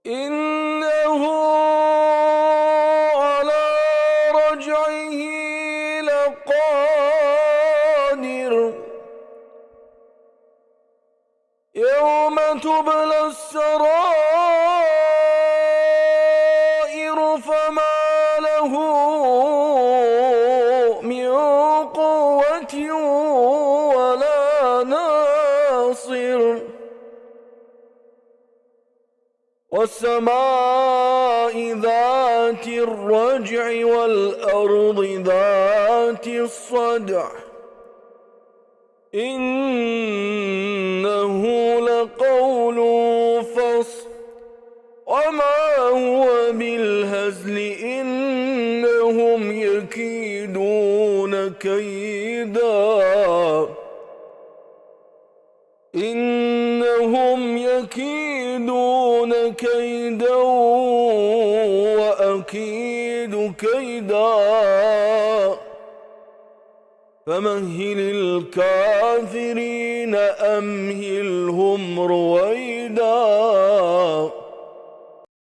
إنه على رجعه لقادر يوم تبلى السرائر فما له من قوة ولا ناصر والسماء ذات الرجع والأرض ذات الصدع إنه لقول فصل وما هو بالهزل إنهم يكيدون كيدا كيدا وأكيد كيدا فمهل الكافرين أمهلهم رويدا.